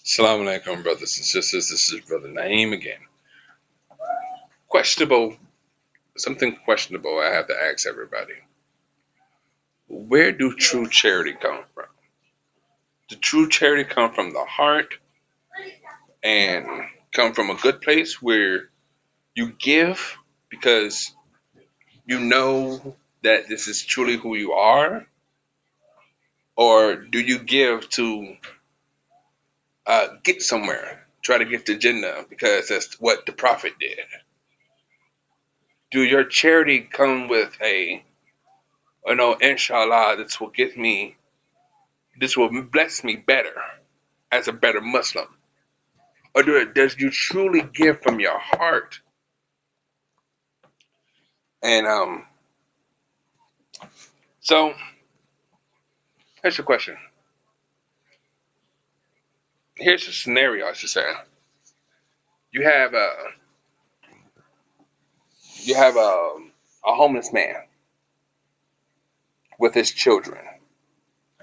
Assalamu alaikum, brothers and sisters. This is Brother Naeem again. Questionable, something questionable I have to ask everybody. Where do true charity come from? Does true charity come from the heart and come from a good place where you give because you know that this is truly who you are? Or do you give to get somewhere, try to get to Jannah because that's what the Prophet did? Do your charity come with a, oh no, inshallah, this will bless me better as a better Muslim? Or does you truly give from your heart? And so here's the question. Here's a scenario, I should say. You have a you have a homeless man with his children.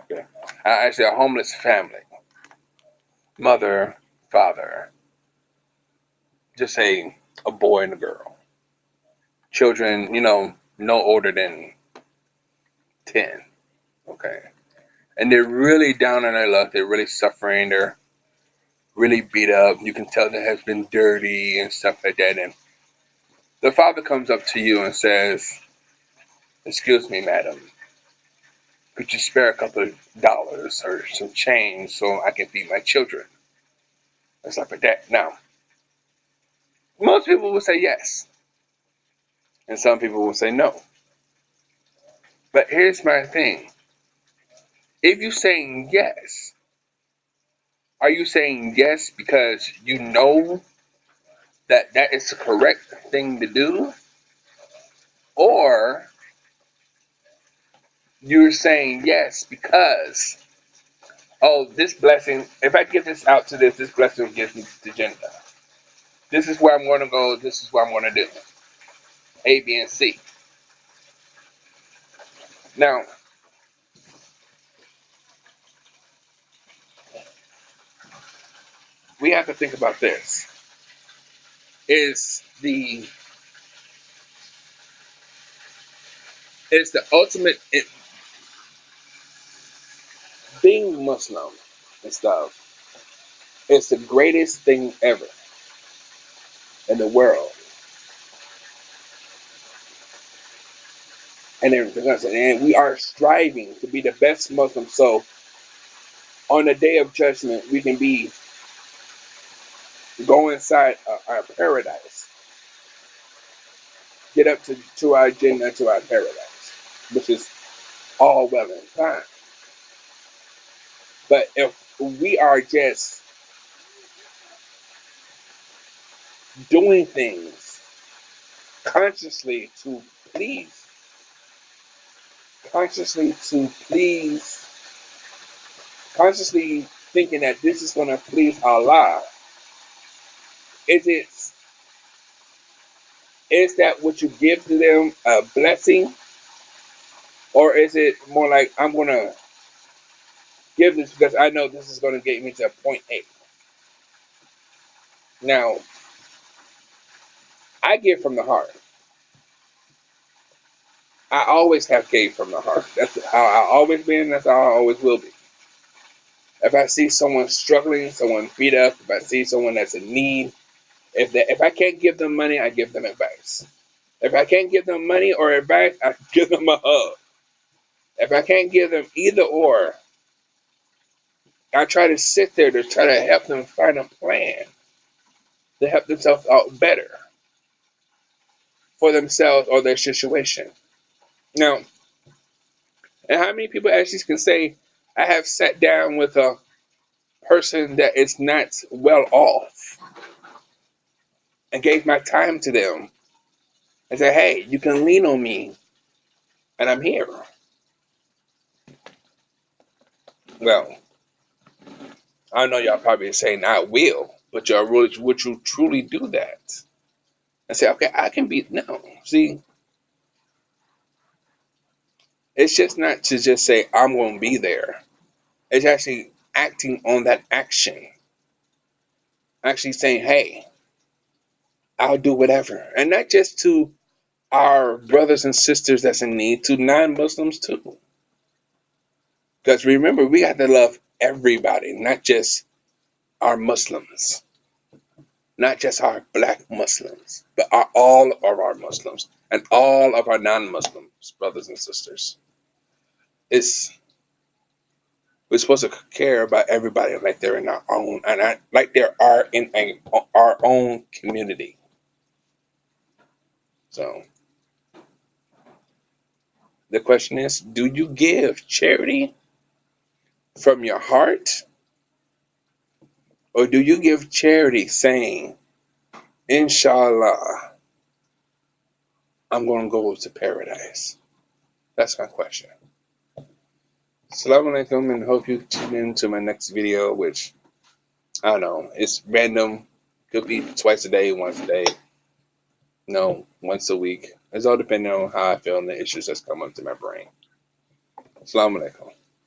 Okay, actually a homeless family, mother, father, just say a boy and a girl. Children, no older than 10. Okay, and they're really down on their luck. They're really suffering. They're really beat up. You can tell they have been dirty and stuff like that. And the father comes up to you and says, "Excuse me, madam, could you spare a couple of dollars or some change so I can feed my children?" And stuff like that. Now, most people will say yes, and some people will say no. But here's my thing. If you're saying yes, are you saying yes because you know that that is the correct thing to do? Or you're saying yes because, oh, this blessing, if I give this out to this blessing will give me the Jannah. This is where I'm going to go. This is what I'm going to do. A, B, and C. Now, we have to think about this. Is the is the ultimate being Muslim and stuff is the greatest thing ever in the world, and everything else. And we are striving to be the best Muslim. So on the day of judgment, we can be go inside our paradise, get up to our Jannah, to our paradise, which is all well and fine. But if we are just doing things consciously to please, consciously to please, consciously thinking that this is going to please Allah, is it is that what you give to them a blessing, or is it more like I'm going to give this because I know this is going to get me to point A? Now, I give from the heart. I always have gave from the heart. That's how I always been. That's how I always will be. If I see someone struggling, someone beat up, if I see someone that's in need, if I can't give them money, I give them advice. If I can't give them money or advice, I give them a hug. If I can't give them either or, I try to sit there to try to help them find a plan to help themselves out better for themselves or their situation. Now, and how many people actually can say, I have sat down with a person that is not well off and gave my time to them and said, hey, you can lean on me and I'm here. Well, I know y'all probably saying I will, but y'all really would you truly do that? And say, okay, I can be no. See, it's just not to just say I'm gonna be there. It's actually acting on that action. actually saying, hey, I'll do whatever. And not just to our brothers and sisters that's in need, to non-Muslims too. Because remember, we got to love everybody, not just our Muslims, not just our black Muslims, but all of our Muslims and all of our non-Muslims brothers and sisters. It's We're supposed to care about everybody like they're in our own, and like they are in our own community. So the question is, do you give charity from your heart, or do you give charity saying, Inshallah, I'm going to go to paradise? That's my question. Assalamu alaikum, and hope you tune in to my next video, which, I don't know, it's random. Could be twice a day, once a day, no, once a week. It's all depending on how I feel and the issues that's come up to my brain. Assalamu alaikum.